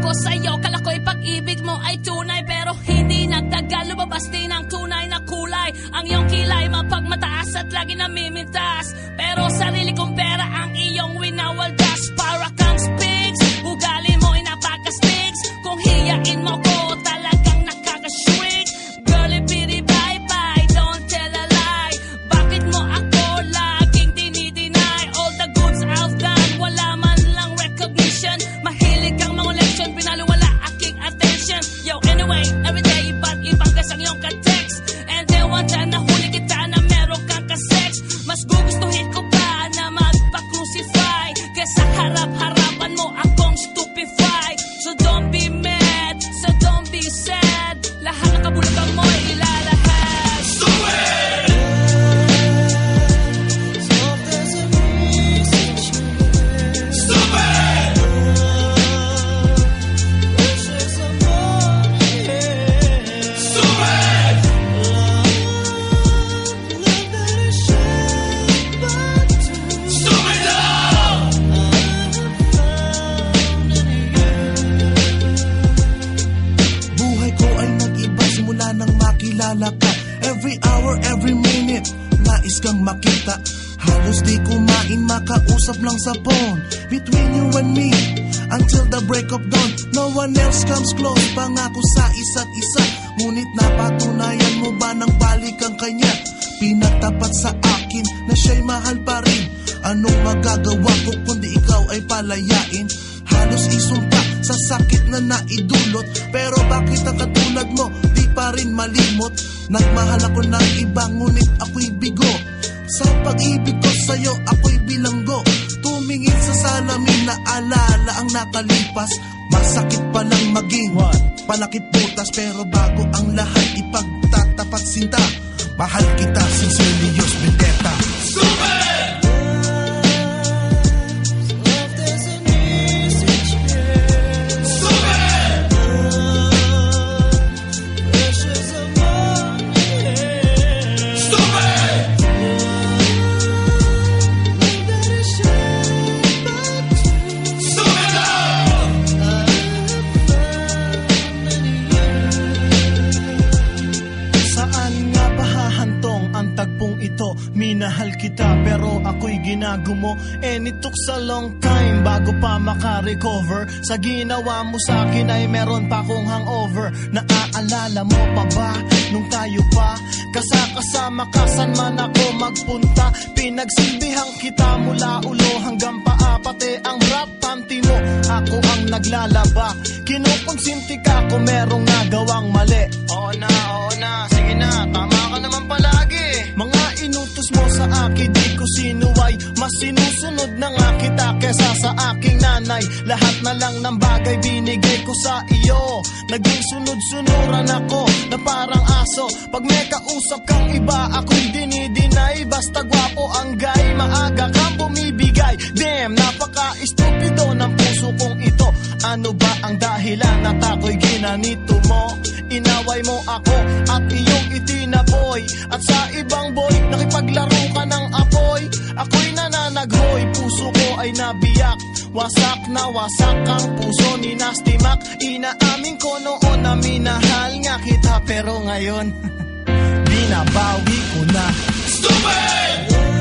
ko sa'yo, kala ko'y pag-ibig mo ay tunay, pero hindi nagtagal, lumabas din ang tunay na kulay. Ang iyong kilay mapagmataas at lagi namimintas, pero sarili kong pera ang iyong winawaldas. Para kang spigs, ugali mo ay napaka-spigs. Kung hiyain mo ko, talagang nakaka-shrink. Girlie, bitty, bye-bye, don't tell a lie. Bakit mo ako laging dinideny? All the goods I've done, wala man lang recognition. Mahilig kang mga leksyon, pinaliwala aking attention. Yo, anyway, everyday, iba't ibang gas ang iyong ka-text. And then one time, nahuli kita na meron kang ka-sex. Mas gugustuhin ko pa na magpa-crucify kesa harap-harapan mo akong stupefy. So don't be mad, so don't be sad. Lahat ng kabulugan mo ay ilalahad. Stupid! Stupid! Stupid! Stupid love! Buhay ko ay nag-iba simula nang makilala ka. Every hour, every minute, nais kang makita. Halos di kumain, makausap lang sa phone. Between you and me, until the break of dawn. No one else comes close, pangako sa isa't isa. Ngunit napatunayan mo ba nang balik ang kanya? Pinagtapat sa akin na siya'y mahal pa rin. Anong magagawa ko kundi ikaw ay palayain? Halos isumpa sa sakit na naidulot, pero bakit ang katulad mo di pa rin malimot? Nagmahal ako ng iba ngunit ako'y bigo. Sa pag-ibig ko sa'yo ako'y bilanggo. Tumingin sa salamin na alala ang nakalipas. Masakit palang maging panakit butas, pero bago ang lahat ipagtatapat sinta. Mahal kita, sincerely yours, Vendetta. Stupid! Minahal kita pero ako'y ginagumo, and it took a long time bago pa makarecover. Sa ginawa mo sa'kin ay meron pa akong hangover. Naaalala mo pa ba nung tayo pa kasama ka, saan man ako magpunta? Pinagsilbihan kita mula ulo hanggang paa, pati ang rap panty mo ako ang naglalaba. Kinukonsinti ka kung merong nagawang mali. Oo na, sige na, tama ka naman palagi. Mga inutos mo sa akin di ko sinuway, mas sinusunod na nga kita kesa sa aking nanay. Lahat na lang ng bagay binigay ko sa iyo. Naging sunod-sunuran ako na parang aso. Pag may kausap kang iba ako'y dinidinay. Basta gwapo ang guy, maaga kang bumibigay. Damn, napaka-estupido ng puso kong ito. Ano ba ang dahilan at ako'y ginanito mo? Inaway mo ako at iyong itinaboy, at sa ibang boy nakipaglaro ka ng apoy. Ako'y nananaghoy, puso ko ay nabiyak. Wasak na wasak ang puso ni Nasty Mac. Inaamin ko noon na minahal nga kita, pero ngayon binabawi ko na. Stupid!